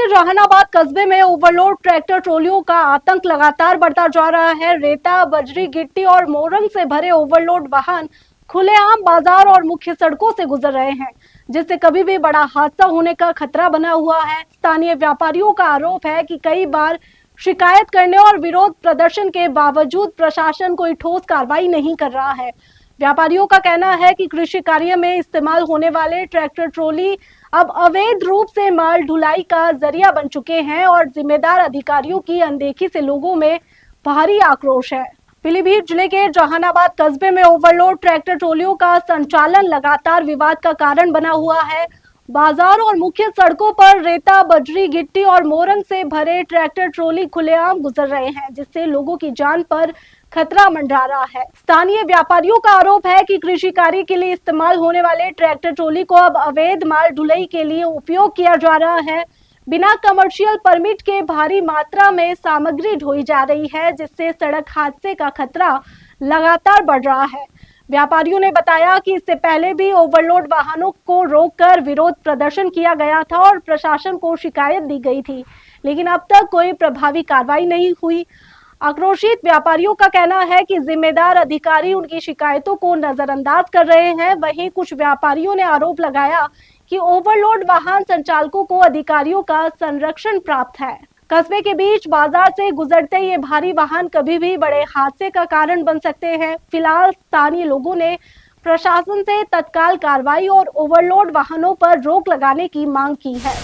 जहानाबाद कस्बे में overload tractor ट्रॉलियों का आतंक लगातार बढ़ता जा रहा है। रेता, बजरी, गिट्टी और मोरंग से भरे ओवरलोड वाहन खुलेआम बाजार और मुख्य सड़कों से गुजर रहे हैं, जिससे कभी भी बड़ा हादसा होने का खतरा बना हुआ है। स्थानीय व्यापारियों का आरोप है कि कई बार शिकायत करने और विरोध प्रदर्शन के बावजूद प्रशासन कोई ठोस कार्रवाई नहीं कर रहा है। व्यापारियों का कहना है कि कृषि कार्य में इस्तेमाल होने वाले ट्रैक्टर ट्रॉली अब अवैध रूप से माल ढुलाई का जरिया बन चुके हैं और जिम्मेदार अधिकारियों की अनदेखी से लोगों में भारी आक्रोश है। पीलीभीत जिले के जहानाबाद कस्बे में ओवरलोड ट्रैक्टर ट्रॉलियों का संचालन लगातार विवाद का कारण बना हुआ है। बाजार और मुख्य सड़कों पर रेता, बजरी, गिट्टी और मोरंग से भरे ट्रैक्टर ट्रॉली खुलेआम गुजर रहे हैं, जिससे लोगों की जान पर खतरा मंडरा रहा है। स्थानीय व्यापारियों का आरोप है कि कृषि कार्य के लिए इस्तेमाल होने वाले ट्रैक्टर ट्रॉली को अब अवैध माल ढुलाई के लिए उपयोग किया जा रहा है। बिना कमर्शियल परमिट के भारी मात्रा में सामग्री ढोई जा रही है, जिससे सड़क हादसे का खतरा लगातार बढ़ रहा है। व्यापारियों ने बताया कि इससे पहले भी ओवरलोड वाहनों को रोककर विरोध प्रदर्शन किया गया था और प्रशासन को शिकायत दी गई थी, लेकिन अब तक कोई प्रभावी कार्रवाई नहीं हुई। आक्रोशित व्यापारियों का कहना है कि जिम्मेदार अधिकारी उनकी शिकायतों को नजरअंदाज कर रहे हैं। वहीं कुछ व्यापारियों ने आरोप लगाया कि ओवरलोड वाहन संचालकों को अधिकारियों का संरक्षण प्राप्त है। कस्बे के बीच बाजार से गुजरते ये भारी वाहन कभी भी बड़े हादसे का कारण बन सकते हैं। फिलहाल स्थानीय लोगों ने प्रशासन से तत्काल कार्रवाई और ओवरलोड वाहनों पर रोक लगाने की मांग की है।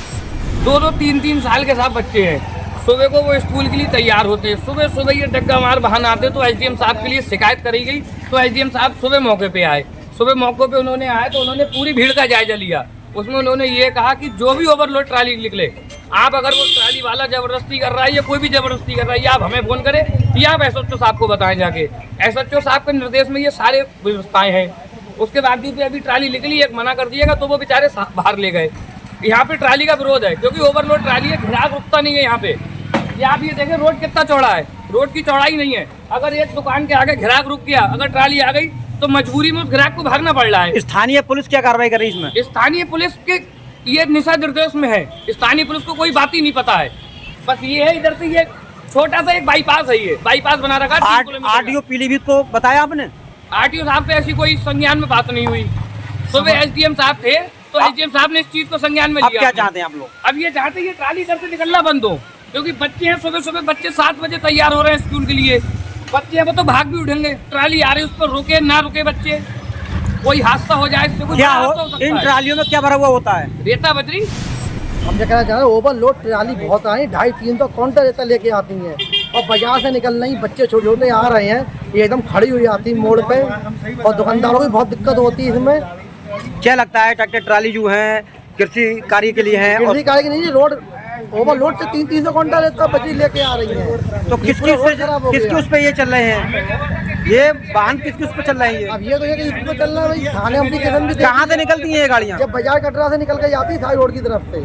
2-2, 3-3 साल के साथ बच्चे हैं। सुबह को वो स्कूल के लिए तैयार होते हैं। सुबह सुबह ये डग्गा मार वाहन आते तो एसडीएम साहब के लिए शिकायत करी गई, तो एसडीएम साहब सुबह मौके पे आए। सुबह मौके पे उन्होंने आए तो उन्होंने पूरी भीड़ का जायजा लिया। उसमें उन्होंने ये कहा कि जो भी ओवरलोड ट्राली निकले, आप अगर वो ट्राली वाला जबरदस्ती कर रहा है या कोई भी जबरदस्ती कर रहा है, या आप हमें फोन करें या आप एसएचओ साहब को बताएं जाके। एसएचओ साहब के निर्देश में ये सारे व्यवस्थाएं हैं। उसके बावजूद भी अभी ट्राली निकली, एक मना कर दिएगा तो वो बेचारे बाहर ले गए। यहाँ पे ट्राली का विरोध है क्योंकि ओवरलोड ट्राली है, ग्राहक रुकता नहीं है यहाँ पे। ये आप ये देखें रोड कितना चौड़ा है, रोड की चौड़ाई नहीं है। अगर एक दुकान के आगे ग्राहक रुक गया, अगर ट्राली आ गई तो मजबूरी में उस ग्राहक को भागना पड़ रहा है। स्थानीय पुलिस क्या कार्रवाई कर रही है इसमें? स्थानीय पुलिस के ये निशा निर्देश में है। स्थानीय पुलिस को कोई बात ही नहीं पता है। बस ये है, इधर से ये छोटा सा एक बाईपास है, ये बाईपास बना रखा है। आरटीओ पीलीभीत को बताया आपने? आरटीओ साहब से ऐसी कोई संज्ञान में बात नहीं हुई। सुबह एसडीएम साहब थे तो एसडीएम साहब ने इस चीज को संज्ञान में लिया। क्या चाहते हैं आप लोग? अब ये चाहते हैं ये ट्राली इधर से निकलना बंद हो, क्योंकि बच्चे हैं। सुबह सुबह बच्चे 7 बजे तैयार हो रहे हैं स्कूल के लिए। बच्चे हैं वो तो भाग भी उठेंगे। ट्राली आ रही है, उस पर रुके ना रुके बच्चे, कोई हादसा हो जाए, इससे क्या हो इन ट्रालियों में क्या भरा हुआ होता है? रेता, बजरी। हम क्या कहना चाह रहे हैं, ओवरलोड ट्राली बहुत आई, 250-300 काउंटर रेता लेके आती हैं और बाजार से निकल रही। बच्चे छोटे छोटे आ रहे हैं, ये एकदम खड़ी हुई आती मोड़ पे और दुकानदारों को भी बहुत दिक्कत होती है इसमें। क्या लगता है ट्रैक्टर ट्राली जो है कृषि कार्य के लिए है? कृषि कार्य के नहीं, रोड ओवरलोड से 300-300 काउंटर रेता बजरी लेके आ रही है। तो किसकी उस पे ये चल रहे हैं? ये वाहन किसकी उस पे चल रहे हैं? अब ये तो है कि इस पे चल रहा है भाई। थाने अप्लीकेशन भी कहाँ से निकलती हैं ये गाड़ियाँ? जब बाजार कटरा से निकल के जाती है रोड की तरफ से,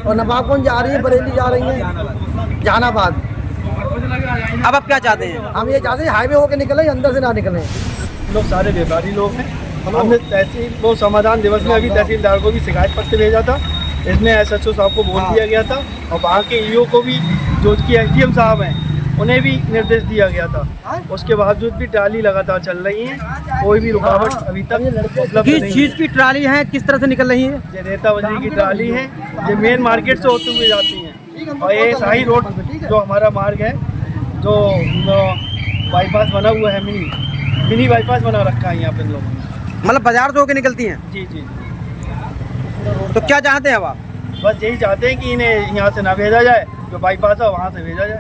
और नवाबगंज जा रही है, बरेली जा रही है, जहानाबाद। अब आप क्या चाहते हैं? हम ये चाहते हैं हाईवे होके निकले, अंदर से ना निकले। लोग सारे व्यापारी लोग हैं। हमने तहसील वो समाधान दिवस में अभी तहसीलदार को भी शिकायत पत्र भेजा था। इसमें एसएचओ साहब को बोल दिया गया था और वहाँ के ईओ को भी, जो कि एसडीएम साहब हैं, उन्हें भी निर्देश दिया गया था। उसके बावजूद भी ट्राली लगातार चल रही है, कोई भी रुकावट अभी तक उपलब्ध नहीं। किस चीज़ की ट्राली है, किस तरह से निकल रही है? ये रेता बजरी की ट्राली है, ये मेन मार्केट से होते हुए जाती हैं। और ये शाही रोड जो हमारा मार्ग है, जो बाईपास बना हुआ है, मिनी बाईपास बना रखा है यहाँ पे लोग, मतलब बाजार से होकर निकलती हैं? जी जी। तो क्या चाहते हैं अब आप? बस यही चाहते हैं कि इन्हें यहाँ से ना भेजा जाए, जो बाईपास है वहाँ से भेजा जाए।